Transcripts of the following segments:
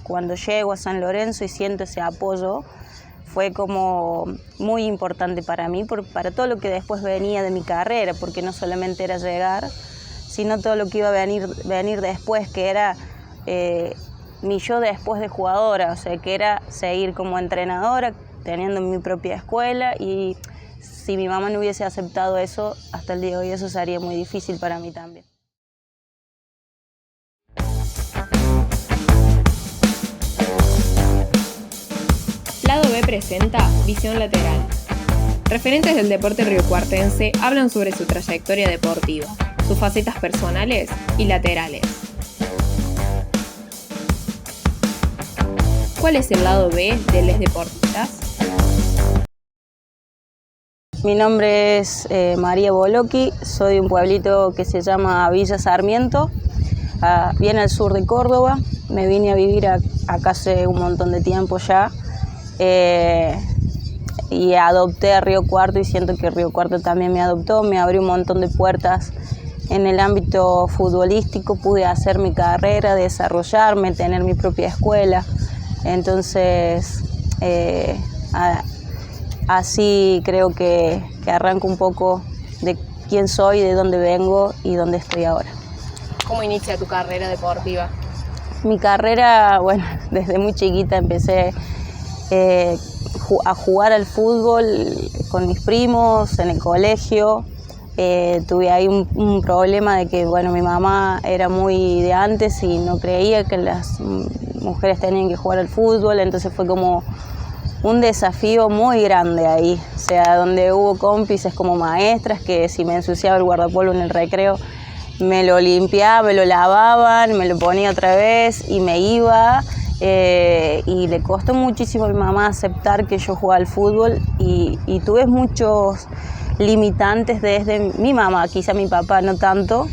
Cuando llego a San Lorenzo y siento ese apoyo, fue como muy importante para mí, para todo lo que después venía de mi carrera, porque no solamente era llegar, sino todo lo que iba a venir después, que era mi yo después de jugadora, o sea, que era seguir como entrenadora, teniendo mi propia escuela, y si mi mamá no hubiese aceptado eso, hasta el día de hoy eso sería muy difícil para mí también. Lado B presenta Visión Lateral. Referentes del deporte riocuartense hablan sobre su trayectoria deportiva, sus facetas personales y laterales. ¿Cuál es el lado B de les deportistas? Mi nombre es María Boloqui, soy de un pueblito que se llama Villa Sarmiento, bien al sur de Córdoba. Me vine a vivir acá hace un montón de tiempo ya. Y adopté a Río Cuarto y siento que Río Cuarto también me adoptó, me abrió un montón de puertas en el ámbito futbolístico, pude hacer mi carrera, desarrollarme, tener mi propia escuela, entonces así creo que arranco un poco de quién soy, de dónde vengo y dónde estoy ahora. ¿Cómo inicia tu carrera deportiva? Mi carrera, bueno, desde muy chiquita empecé a jugar al fútbol con mis primos en el colegio. Tuve ahí un problema de que, bueno, mi mamá era muy de antes y no creía que las mujeres tenían que jugar al fútbol, entonces fue como un desafío muy grande ahí, o sea, donde hubo cómplices como maestras que si me ensuciaba el guardapolvo en el recreo me lo limpiaba, me lo lavaban, me lo ponía otra vez y me iba. Y le costó muchísimo a mi mamá aceptar que yo jugaba al fútbol y tuve muchos limitantes desde mi mamá, quizá mi papá no tanto,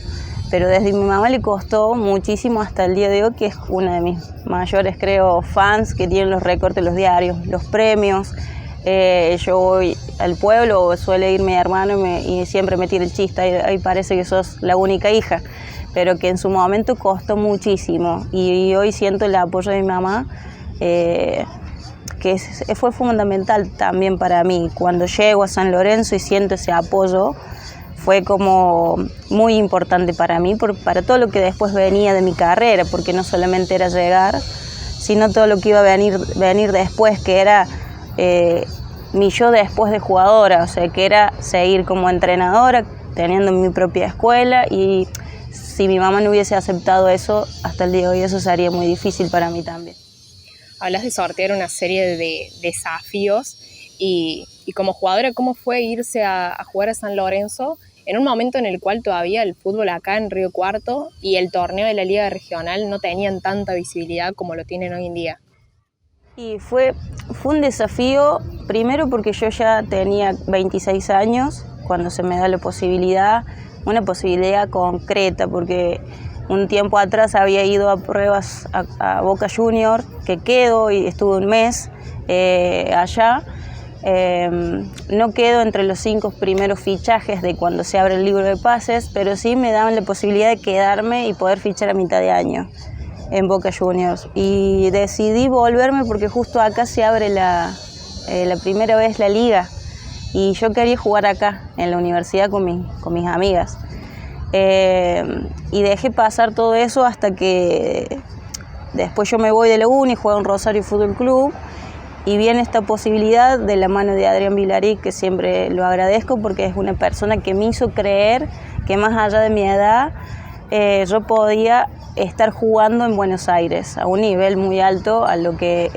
pero desde mi mamá le costó muchísimo hasta el día de hoy, que es una de mis mayores, creo, fans, que tienen los recortes, los diarios, los premios. Yo voy al pueblo, suele ir mi hermano y siempre me tira el chiste, ahí parece que sos la única hija, pero que en su momento costó muchísimo y hoy siento el apoyo de mi mamá, que fue fundamental también para mí. Cuando llego a San Lorenzo y siento ese apoyo, fue como muy importante para mí, para todo lo que después venía de mi carrera, porque no solamente era llegar, sino todo lo que iba a venir después, que era mi yo después de jugadora, o sea, que era seguir como entrenadora, teniendo mi propia escuela, y si mi mamá no hubiese aceptado eso, hasta el día de hoy eso sería muy difícil para mí también. Hablas de sortear una serie de desafíos y como jugadora, ¿cómo fue irse a jugar a San Lorenzo en un momento en el cual todavía el fútbol acá en Río Cuarto y el torneo de la Liga Regional no tenían tanta visibilidad como lo tienen hoy en día? Y fue un desafío, primero porque yo ya tenía 26 años cuando se me da la posibilidad, una posibilidad concreta, porque un tiempo atrás había ido a pruebas a Boca Junior, que quedo y estuve un mes allá. No quedo entre los 5 primeros fichajes de cuando se abre el libro de pases, pero sí me daban la posibilidad de quedarme y poder fichar a mitad de año en Boca Juniors. Y decidí volverme porque justo acá se abre la primera vez la liga. Y yo quería jugar acá, en la universidad, con mis amigas. Y dejé pasar todo eso hasta que después yo me voy de la uni, juego en Rosario Fútbol Club, y viene esta posibilidad de la mano de Adrián Vilarí, que siempre lo agradezco porque es una persona que me hizo creer que más allá de mi edad, yo podía estar jugando en Buenos Aires a un nivel muy alto a lo que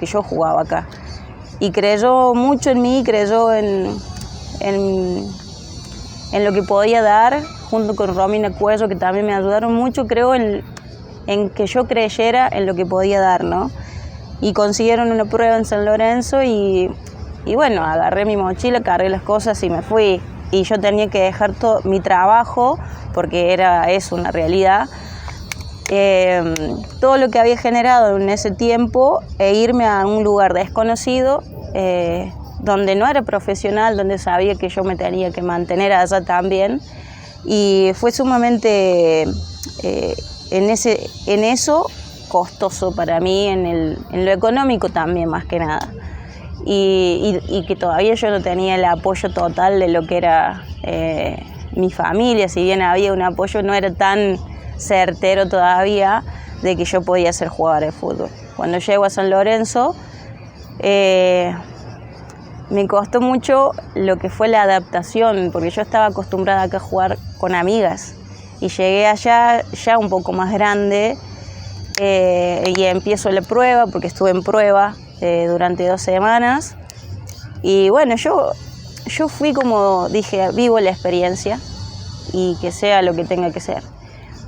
yo jugaba acá. Y creyó mucho en mí, creyó en lo que podía dar, junto con Romina Cuello, que también me ayudaron mucho, creo, en que yo creyera en lo que podía dar, ¿no? Y consiguieron una prueba en San Lorenzo y bueno, agarré mi mochila, cargué las cosas y me fui. Y yo tenía que dejar todo mi trabajo, porque es una realidad, todo lo que había generado en ese tiempo, e irme a un lugar desconocido, donde no era profesional, donde sabía que yo me tenía que mantener allá también. Y fue sumamente, en eso costoso para mí en lo económico también, más que nada. Y que todavía yo no tenía el apoyo total de lo que era mi familia. Si bien había un apoyo, no era tan certero todavía de que yo podía ser jugadora de fútbol. Cuando llego a San Lorenzo, me costó mucho lo que fue la adaptación, porque yo estaba acostumbrada acá a jugar con amigas y llegué allá ya un poco más grande y empiezo la prueba, porque estuve en prueba durante 2 semanas y bueno, yo fui como dije, vivo la experiencia y que sea lo que tenga que ser.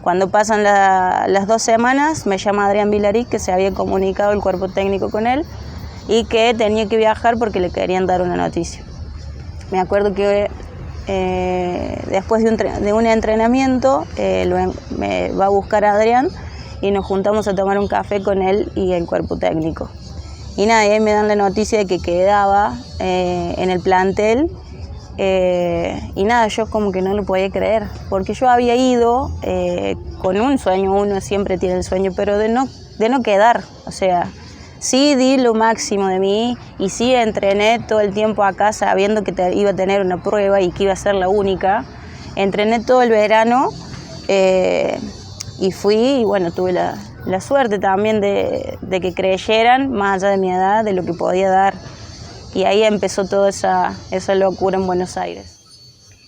Cuando pasan las 2 semanas me llama Adrián Vilaric, que se había comunicado el cuerpo técnico con él y que tenía que viajar porque le querían dar una noticia. Me acuerdo que después de un entrenamiento me va a buscar a Adrián y nos juntamos a tomar un café con él y el cuerpo técnico. Y nada, y ahí me dan la noticia de que quedaba en el plantel y nada, yo como que no lo podía creer, porque yo había ido con un sueño, uno siempre tiene el sueño, pero de no quedar, o sea, sí di lo máximo de mí y sí entrené todo el tiempo acá sabiendo que iba a tener una prueba y que iba a ser la única. Entrené todo el verano y fui y bueno, tuve la suerte también de que creyeran, más allá de mi edad, de lo que podía dar. Y ahí empezó toda esa locura en Buenos Aires.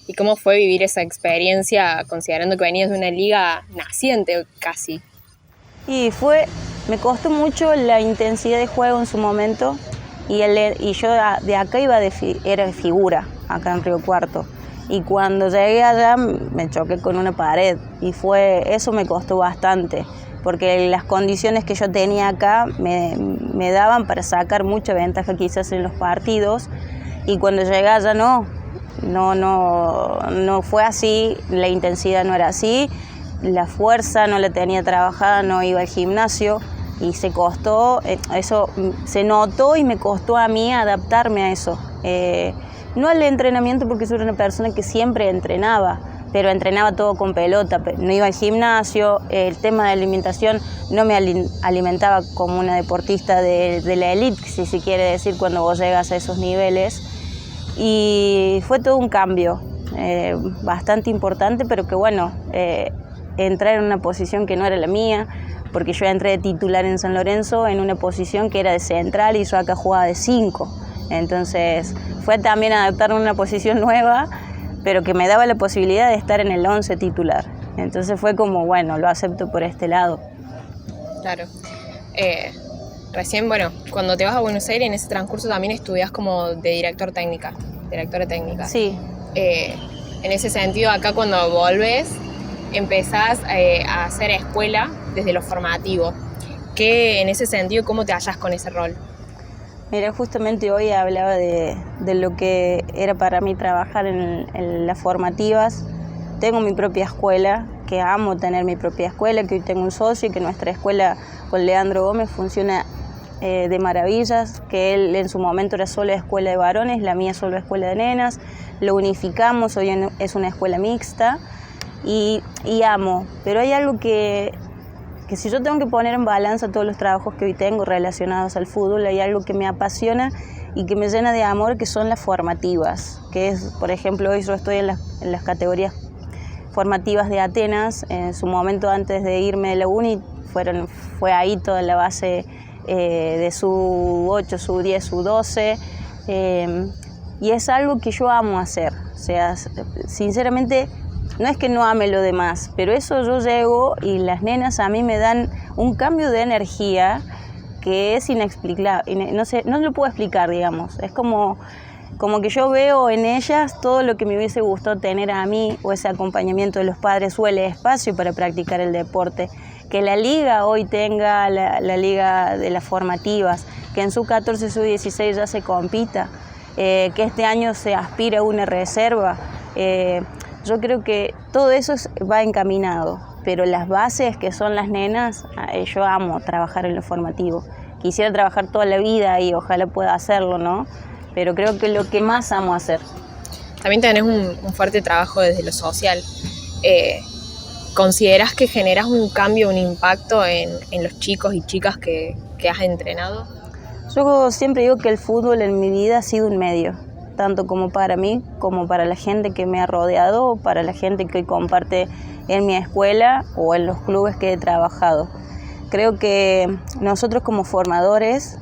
¿Y cómo fue vivir esa experiencia considerando que venías de una liga naciente casi? Y me costó mucho la intensidad de juego en su momento y yo de acá era de figura, acá en Río Cuarto. Y cuando llegué allá me choqué con una pared y eso me costó bastante, porque las condiciones que yo tenía acá me daban para sacar mucha ventaja quizás en los partidos y cuando llegué allá no fue así, la intensidad no era así, la fuerza no la tenía trabajada, no iba al gimnasio y eso se notó y me costó a mí adaptarme a eso. No al entrenamiento porque soy una persona que siempre entrenaba, pero entrenaba todo con pelota, no iba al gimnasio, el tema de alimentación no me alimentaba como una deportista de la élite, si se quiere decir, cuando vos llegas a esos niveles. Y fue todo un cambio bastante importante, pero que bueno, entrar en una posición que no era la mía, porque yo entré de titular en San Lorenzo en una posición que era de central y yo acá jugaba de 5. Entonces fue también adaptarme a una posición nueva, pero que me daba la posibilidad de estar en el 11 titular. Entonces fue como, bueno, lo acepto por este lado. Claro. Recién, bueno, cuando te vas a Buenos Aires, en ese transcurso también estudias como de directora técnica. Sí. En ese sentido, acá cuando volves, empezás a hacer escuela desde lo formativo. ¿Qué, en ese sentido, cómo te hallas con ese rol? Mira, justamente hoy hablaba de lo que era para mí trabajar en las formativas. Tengo mi propia escuela, que amo tener mi propia escuela, que hoy tengo un socio y que nuestra escuela con Leandro Gómez funciona de maravillas, que él en su momento era solo escuela de varones, la mía solo escuela de nenas, lo unificamos, hoy es una escuela mixta y amo, pero hay algo que si yo tengo que poner en balanza todos los trabajos que hoy tengo relacionados al fútbol, hay algo que me apasiona y que me llena de amor, que son las formativas, que es, por ejemplo, hoy yo estoy en las categorías formativas de Atenas. En su momento, antes de irme de la uni, fue ahí toda la base de sub-8, sub-10, sub-12, y es algo que yo amo hacer. O sea, sinceramente, no es que no ame lo demás, pero eso yo llego y las nenas a mí me dan un cambio de energía que es inexplicable, no lo puedo explicar, digamos. Es como que yo veo en ellas todo lo que me hubiese gustado tener a mí, o ese acompañamiento de los padres, o el espacio para practicar el deporte. Que la liga hoy tenga la liga de las formativas, que en sub-14, sub-16 ya se compita, que este año se aspira a una reserva. Yo creo que todo eso va encaminado, pero las bases que son las nenas, yo amo trabajar en lo formativo. Quisiera trabajar toda la vida y ojalá pueda hacerlo, ¿no? Pero creo que lo que más amo hacer. También tenés un fuerte trabajo desde lo social. ¿consideras que generas un cambio, un impacto en los chicos y chicas que has entrenado? Yo siempre digo que el fútbol en mi vida ha sido un medio, tanto como para mí, como para la gente que me ha rodeado, para la gente que comparte en mi escuela o en los clubes que he trabajado. Creo que nosotros como formadores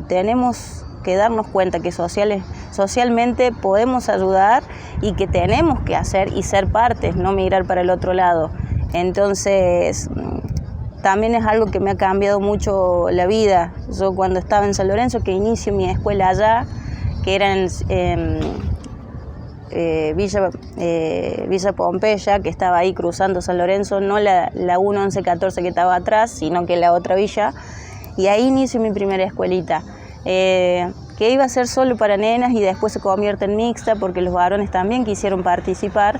tenemos que darnos cuenta que socialmente podemos ayudar y que tenemos que hacer y ser partes, no migrar para el otro lado. Entonces, también es algo que me ha cambiado mucho la vida. Yo cuando estaba en San Lorenzo, que inicio mi escuela allá, que era en Villa Pompeya, que estaba ahí cruzando San Lorenzo, no la 1-11-14 que estaba atrás, sino que la otra villa, y ahí inicio mi primera escuelita, que iba a ser solo para nenas y después se convierte en mixta porque los varones también quisieron participar,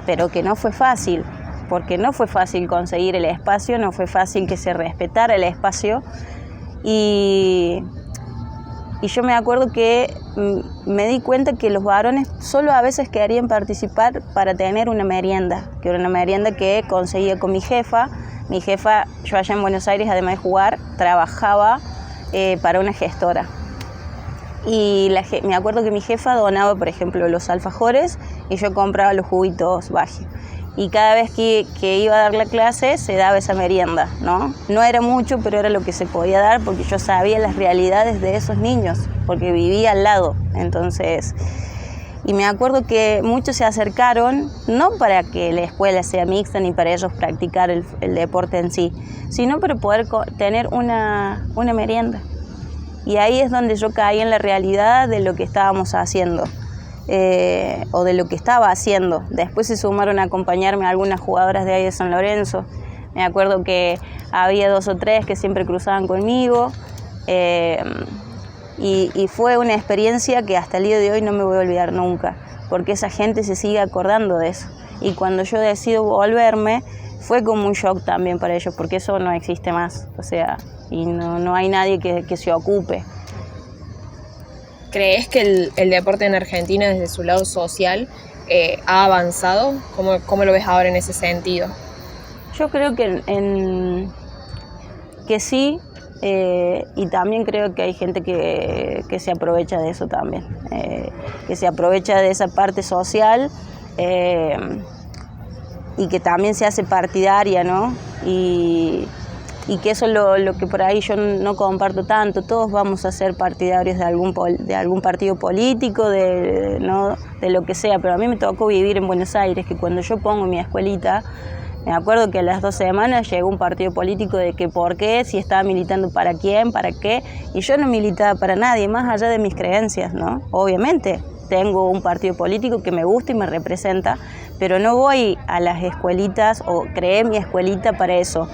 pero que no fue fácil, porque no fue fácil conseguir el espacio, no fue fácil que se respetara el espacio, y yo me acuerdo que me di cuenta que los varones solo a veces querían participar para tener una merienda, que era una merienda que conseguía con mi jefa. Mi jefa, yo allá en Buenos Aires, además de jugar, trabajaba para una gestora. Y me acuerdo que mi jefa donaba, por ejemplo, los alfajores y yo compraba los juguitos Baji. Y cada vez que iba a dar la clase se daba esa merienda, ¿no? No era mucho, pero era lo que se podía dar porque yo sabía las realidades de esos niños, porque vivía al lado. Entonces, y me acuerdo que muchos se acercaron, no para que la escuela sea mixta ni para ellos practicar el deporte en sí, sino para poder tener una merienda. Y ahí es donde yo caí en la realidad de lo que estábamos haciendo. O de lo que estaba haciendo. Después se sumaron a acompañarme algunas jugadoras de ahí de San Lorenzo. Me acuerdo que había 2 o 3 que siempre cruzaban conmigo, y fue una experiencia que hasta el día de hoy no me voy a olvidar nunca, porque esa gente se sigue acordando de eso. Y cuando yo decido volverme, fue como un shock también para ellos, porque eso no existe más, o sea, y no hay nadie que se ocupe. ¿Crees que el deporte en Argentina desde su lado social ha avanzado? ¿Cómo lo ves ahora en ese sentido? Yo creo que sí, y también creo que hay gente que se aprovecha de eso también, que se aprovecha de esa parte social y que también se hace partidaria, ¿no? Y que eso es lo que por ahí yo no comparto tanto. Todos vamos a ser partidarios de algún partido político, de lo que sea, pero a mí me tocó vivir en Buenos Aires, que cuando yo pongo mi escuelita, me acuerdo que a las 2 semanas llegó un partido político de que por qué, si estaba militando para quién, para qué, y yo no militaba para nadie, más allá de mis creencias, ¿no? Obviamente tengo un partido político que me gusta y me representa, pero no voy a las escuelitas o creé mi escuelita para eso.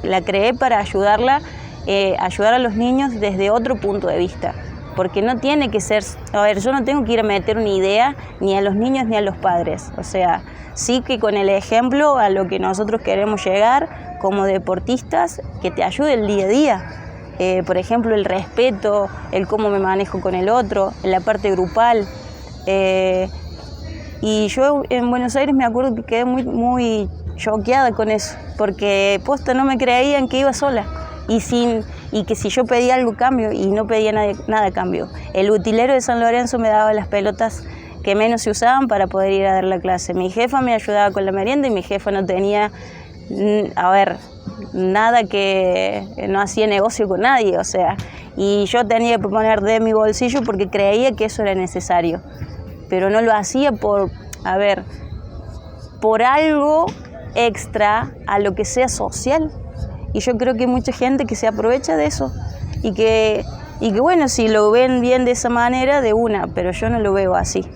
La creé para ayudar a los niños desde otro punto de vista, porque no tiene que ser, yo no tengo que ir a meter una idea ni a los niños ni a los padres, o sea, sí que con el ejemplo a lo que nosotros queremos llegar como deportistas, que te ayude el día a día. Por ejemplo, el respeto, el cómo me manejo con el otro, en la parte grupal. Y yo en Buenos Aires me acuerdo que quedé muy choqueada con eso, porque posta no me creían que iba sola y que si yo pedía algo cambio, y no pedía nada a cambio. El utilero de San Lorenzo me daba las pelotas que menos se usaban para poder ir a dar la clase. Mi jefa me ayudaba con la merienda y mi jefa no tenía, nada, que no hacía negocio con nadie, o sea, y yo tenía que poner de mi bolsillo porque creía que eso era necesario, pero no lo hacía por algo extra a lo que sea social. Y yo creo que hay mucha gente que se aprovecha de eso y que bueno, si lo ven bien de esa manera, de una, pero yo no lo veo así.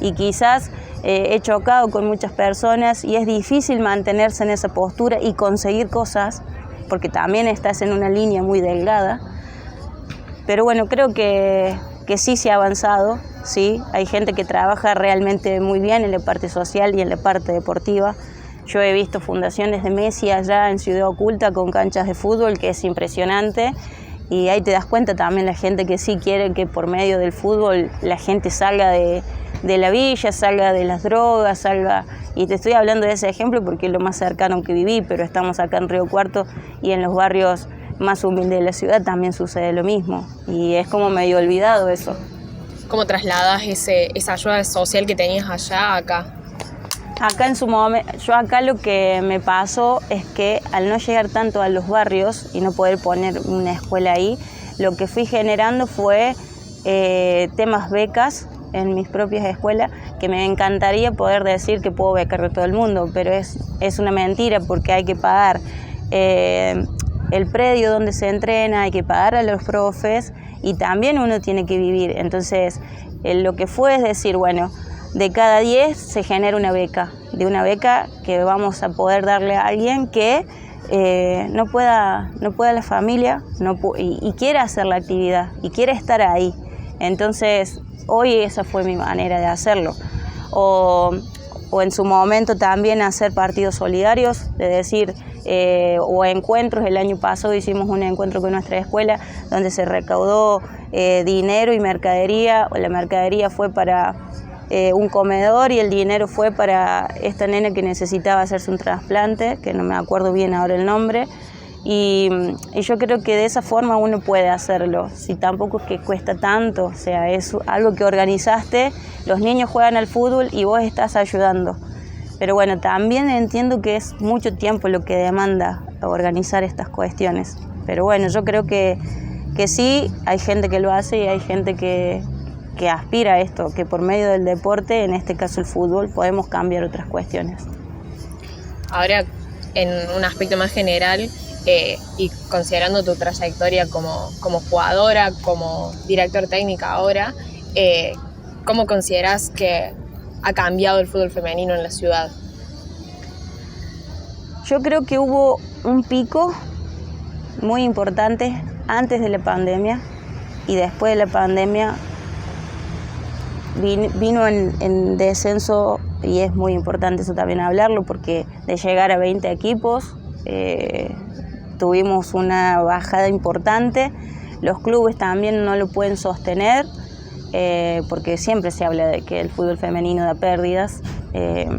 Y quizás he chocado con muchas personas y es difícil mantenerse en esa postura y conseguir cosas, porque también estás en una línea muy delgada. Pero bueno, creo que sí se ha avanzado, sí, hay gente que trabaja realmente muy bien en la parte social y en la parte deportiva. Yo he visto fundaciones de Messi allá en Ciudad Oculta con canchas de fútbol, que es impresionante, y ahí te das cuenta también la gente que sí quiere que por medio del fútbol la gente salga de de la villa, salga de las drogas, salga... Y te estoy hablando de ese ejemplo porque es lo más cercano que viví, pero estamos acá en Río Cuarto y en los barrios más humildes de la ciudad también sucede lo mismo. Y es como medio olvidado eso. ¿Cómo trasladas esa ayuda social que tenías allá acá? Acá en su momento, yo acá lo que me pasó es que al no llegar tanto a los barrios y no poder poner una escuela ahí, lo que fui generando fue temas becas en mis propias escuelas, que me encantaría poder decir que puedo becar a todo el mundo, pero es una mentira porque hay que pagar el predio donde se entrena, hay que pagar a los profes y también uno tiene que vivir. Entonces, lo que fue es decir, bueno, de cada 10 se genera una beca, de una beca que vamos a poder darle a alguien que no pueda la familia y quiera hacer la actividad y quiere estar ahí. Entonces, hoy esa fue mi manera de hacerlo. O en su momento también hacer partidos solidarios, de decir, o encuentros. El año pasado hicimos un encuentro con nuestra escuela donde se recaudó dinero y mercadería. La mercadería fue para un comedor y el dinero fue para esta nena que necesitaba hacerse un trasplante, que no me acuerdo bien ahora el nombre. Y yo creo que de esa forma uno puede hacerlo, si tampoco es que cuesta tanto, o sea, es algo que organizaste, los niños juegan al fútbol y vos estás ayudando. Pero bueno, también entiendo que es mucho tiempo lo que demanda organizar estas cuestiones. Pero bueno, yo creo que sí, hay gente que lo hace y hay gente que aspira a esto, que por medio del deporte, en este caso el fútbol, podemos cambiar otras cuestiones. Ahora, en un aspecto más general, y considerando tu trayectoria como jugadora, como director técnico ahora, ¿cómo consideras que ha cambiado el fútbol femenino en la ciudad? Yo creo que hubo un pico muy importante antes de la pandemia y después de la pandemia vino en descenso, y es muy importante eso también hablarlo, porque de llegar a 20 equipos tuvimos una bajada importante. Los clubes también no lo pueden sostener, porque siempre se habla de que el fútbol femenino da pérdidas, que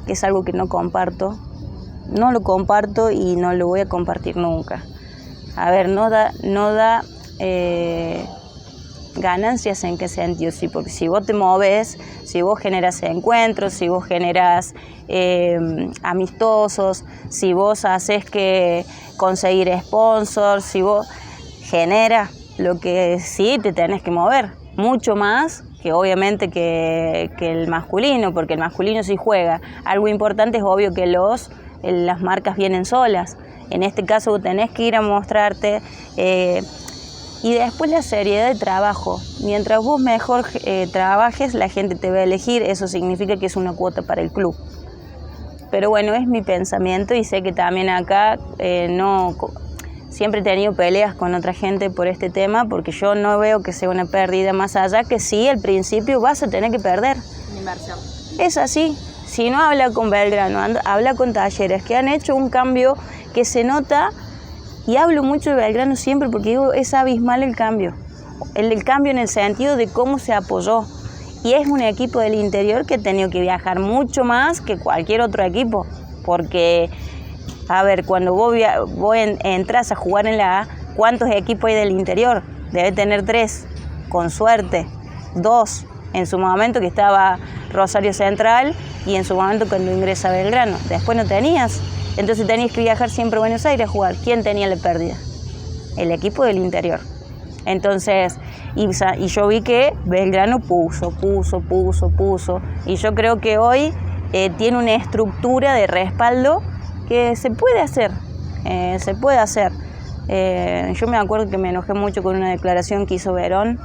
es algo que no comparto. No lo comparto y no lo voy a compartir nunca. A ver, no da ganancias. ¿En qué sentido? Sí, porque si vos te moves, si vos generas encuentros, si vos generas amistosos, si vos haces que conseguir sponsors, si vos generas, lo que sí te tenés que mover, mucho más que obviamente que el masculino, porque el masculino sí juega. Algo importante es obvio que las marcas vienen solas. En este caso vos tenés que ir a mostrarte. Y después la seriedad de trabajo. Mientras vos mejor trabajes, la gente te va a elegir. Eso significa que es una cuota para el club. Pero bueno, es mi pensamiento y sé que también acá siempre he tenido peleas con otra gente por este tema, porque yo no veo que sea una pérdida, más allá que sí, al principio vas a tener que perder. Inversión. Es así. Si no, habla con Belgrano, habla con Talleres, que han hecho un cambio que se nota. Y hablo mucho de Belgrano siempre porque digo, es abismal el cambio. El cambio en el sentido de cómo se apoyó. Y es un equipo del interior que ha tenido que viajar mucho más que cualquier otro equipo. Porque, a ver, cuando vos entras a jugar en la A, ¿cuántos equipos hay del interior? Debe tener 3, con suerte, 2. En su momento que estaba Rosario Central y en su momento cuando ingresa Belgrano. Después no tenías. Entonces tenías que viajar siempre a Buenos Aires a jugar. ¿Quién tenía la pérdida? El equipo del interior. Entonces, y yo vi que Belgrano puso. Y yo creo que hoy tiene una estructura de respaldo que se puede hacer. Yo me acuerdo que me enojé mucho con una declaración que hizo Verón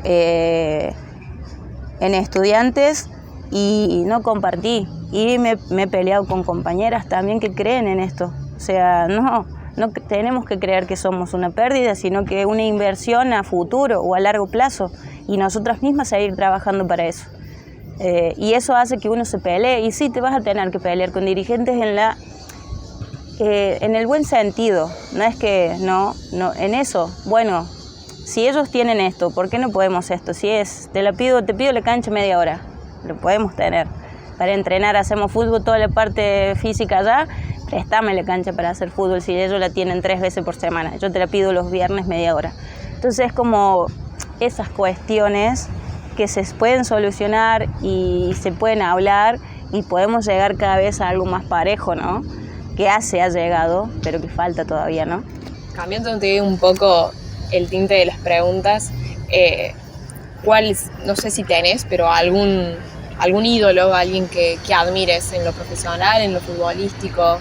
en Estudiantes y no compartí. Y me he peleado con compañeras también que creen en esto. O sea, no tenemos que creer que somos una pérdida, sino que una inversión a futuro o a largo plazo. Y nosotras mismas seguir trabajando para eso. Y eso hace que uno se pelee. Y sí, te vas a tener que pelear con dirigentes en el buen sentido. No es que, no, en eso, bueno, si ellos tienen esto, ¿por qué no podemos esto? Si es, te pido la cancha media hora, lo podemos tener. Para entrenar hacemos fútbol, toda la parte física allá, préstame la cancha para hacer fútbol, si ellos la tienen 3 veces por semana, yo te la pido los viernes media hora. Entonces es como esas cuestiones que se pueden solucionar y se pueden hablar y podemos llegar cada vez a algo más parejo, ¿no? Que ya se ha llegado, pero que falta todavía, ¿no? Cambiando un poco el tinte de las preguntas, ¿cuál, no sé si tenés, pero algún ídolo, alguien que admires en lo profesional, en lo futbolístico?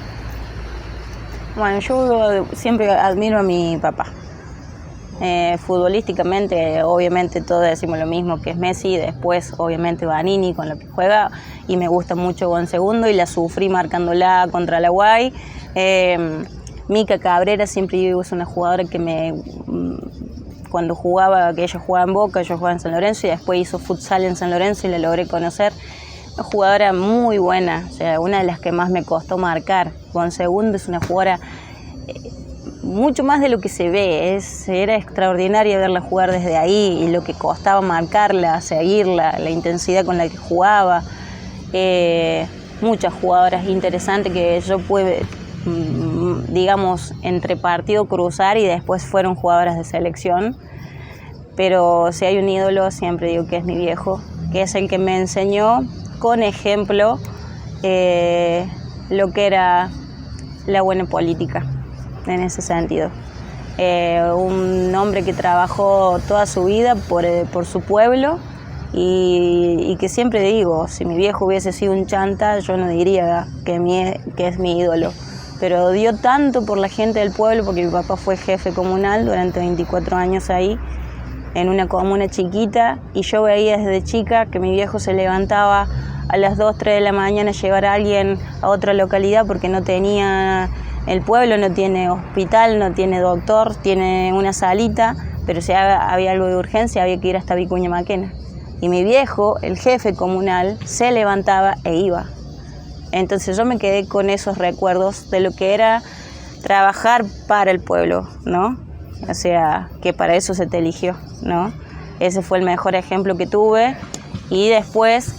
Bueno, yo siempre admiro a mi papá. Futbolísticamente, obviamente todos decimos lo mismo, que es Messi, después obviamente Vanini con lo que juega, y me gusta mucho Juan Segundo y la sufrí marcándola contra la Guay. Mica Cabrera siempre digo, es una jugadora que cuando jugaba, que ella jugaba en Boca, yo jugaba en San Lorenzo y después hizo futsal en San Lorenzo y la logré conocer. Una jugadora muy buena, o sea, una de las que más me costó marcar. Juan Segundo es una jugadora mucho más de lo que se ve, era extraordinario verla jugar desde ahí y lo que costaba marcarla, seguirla, la intensidad con la que jugaba. Muchas jugadoras interesantes que yo pude, digamos, entre partido cruzar y después fueron jugadoras de selección. Pero si hay un ídolo, siempre digo que es mi viejo, que es el que me enseñó con ejemplo lo que era la buena política. En ese sentido, un hombre que trabajó toda su vida por su pueblo y que siempre digo, si mi viejo hubiese sido un chanta, yo no diría que es mi ídolo, pero dio tanto por la gente del pueblo, porque mi papá fue jefe comunal durante 24 años ahí, en una comuna chiquita, y yo veía desde chica que mi viejo se levantaba a las 2, 3 de la mañana a llevar a alguien a otra localidad porque no tenía... El pueblo no tiene hospital, no tiene doctor, tiene una salita, pero si había algo de urgencia había que ir hasta Vicuña Maquena. Y mi viejo, el jefe comunal, se levantaba e iba. Entonces yo me quedé con esos recuerdos de lo que era trabajar para el pueblo, ¿no? O sea, que para eso se te eligió, ¿no? Ese fue el mejor ejemplo que tuve. Y después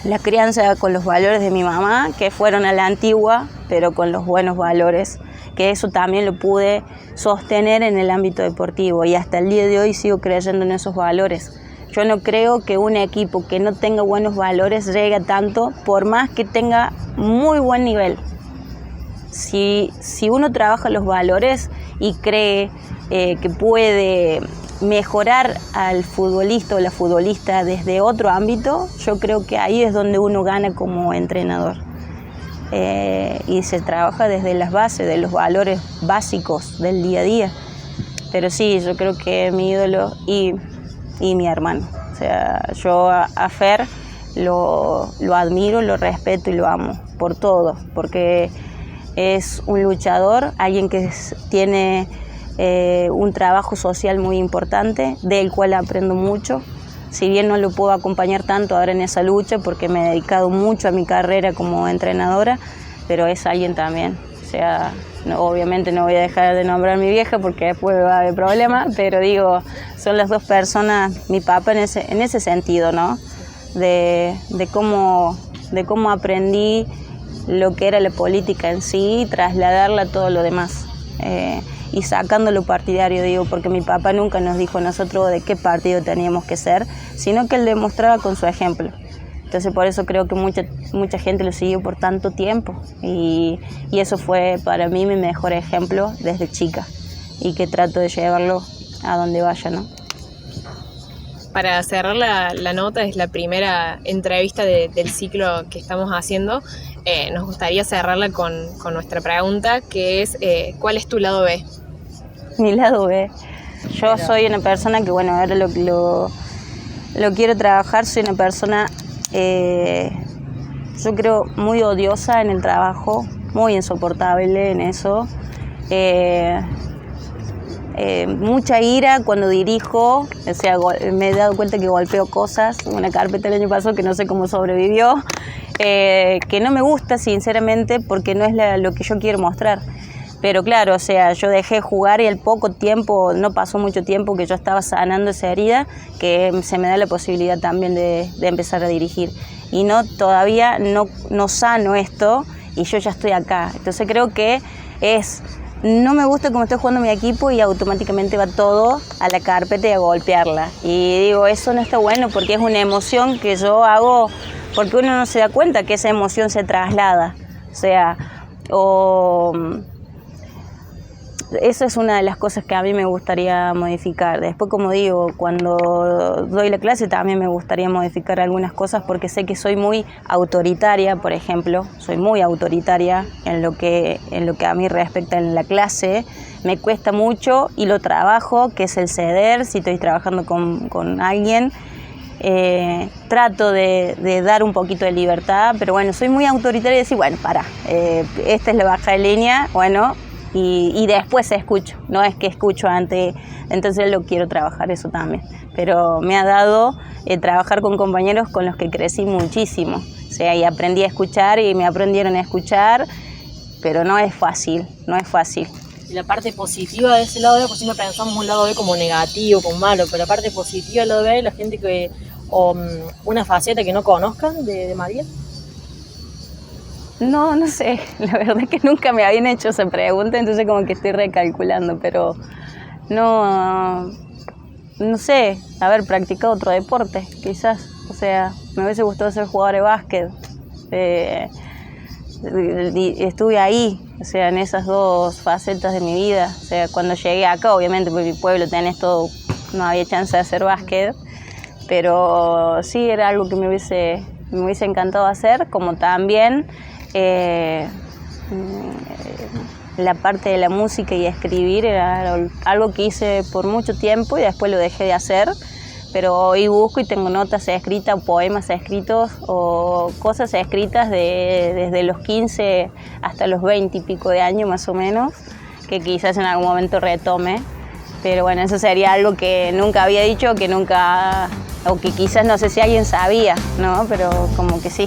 la crianza con los valores de mi mamá, que fueron a la antigua, pero con los buenos valores, que eso también lo pude sostener en el ámbito deportivo y hasta el día de hoy sigo creyendo en esos valores. Yo no creo que un equipo que no tenga buenos valores llegue a tanto, por más que tenga muy buen nivel. Si uno trabaja los valores y cree que puede mejorar al futbolista o la futbolista desde otro ámbito, yo creo que ahí es donde uno gana como entrenador. Y se trabaja desde las bases, de los valores básicos del día a día. Pero sí, yo creo que mi ídolo y mi hermano. O sea, yo a Fer lo admiro, lo respeto y lo amo por todo, porque es un luchador, alguien que tiene un trabajo social muy importante, del cual aprendo mucho. Si bien no lo puedo acompañar tanto ahora en esa lucha porque me he dedicado mucho a mi carrera como entrenadora, pero es alguien también. O sea, obviamente no voy a dejar de nombrar a mi vieja porque después va a haber problemas, pero digo, son las dos personas, mi papá en ese sentido, ¿no? De cómo aprendí lo que era la política en sí y trasladarla a todo lo demás. Y sacando lo partidario, digo, porque mi papá nunca nos dijo a nosotros de qué partido teníamos que ser, sino que él demostraba con su ejemplo. Entonces por eso creo que mucha gente lo siguió por tanto tiempo y eso fue para mí mi mejor ejemplo desde chica y que trato de llevarlo a donde vaya, ¿no? Para cerrar la nota, es la primera entrevista del ciclo que estamos haciendo. Nos gustaría cerrarla con nuestra pregunta, que es ¿cuál es tu lado B? Mi lado B. Yo soy una persona que, bueno, ahora lo quiero trabajar, soy una persona, yo creo, muy odiosa en el trabajo, muy insoportable en eso. Mucha ira cuando dirijo, o sea, me he dado cuenta que golpeo cosas, una carpeta el año pasado que no sé cómo sobrevivió, que no me gusta sinceramente porque no es lo que yo quiero mostrar, Pero claro, o sea, yo dejé jugar y al poco tiempo, no pasó mucho tiempo que yo estaba sanando esa herida, que se me da la posibilidad también de empezar a dirigir. Y todavía no sano esto y yo ya estoy acá. Entonces creo que no me gusta cómo estoy jugando mi equipo y automáticamente va todo a la carpeta y a golpearla. Y digo, eso no está bueno porque es una emoción que yo hago porque uno no se da cuenta que esa emoción se traslada. O sea, eso es una de las cosas que a mí me gustaría modificar. Después, como digo, cuando doy la clase también me gustaría modificar algunas cosas porque sé que soy muy autoritaria, por ejemplo. Soy muy autoritaria en lo que a mí respecta en la clase. Me cuesta mucho y lo trabajo, que es el ceder, si estoy trabajando con alguien. Trato de dar un poquito de libertad, pero bueno, soy muy autoritaria y decir, bueno, esta es la baja de línea, bueno, y después escucho, no es que escucho antes, entonces lo quiero trabajar eso también. Pero me ha dado trabajar con compañeros con los que crecí muchísimo, o sea, y aprendí a escuchar y me aprendieron a escuchar, pero no es fácil. Y la parte positiva de ese lado B, pues siempre pensamos un lado B como negativo, como malo, pero la parte positiva del lado B, la gente una faceta que no conozcan de María. No sé, la verdad es que nunca me habían hecho esa pregunta, entonces como que estoy recalculando, pero no sé, haber practicado otro deporte, quizás, o sea, me hubiese gustado ser jugador de básquet, estuve ahí, o sea, en esas dos facetas de mi vida, o sea, cuando llegué acá, obviamente, por mi pueblo tenés todo, no había chance de hacer básquet, pero sí era algo que me hubiese encantado hacer, como también la parte de la música y escribir era algo que hice por mucho tiempo y después lo dejé de hacer, pero hoy busco y tengo notas escritas, o poemas escritos o cosas escritas desde los 15 hasta los 20 y pico de años más o menos, que quizás en algún momento retome, pero bueno, eso sería algo que nunca había dicho, o que quizás no sé si alguien sabía, ¿no? Pero como que sí.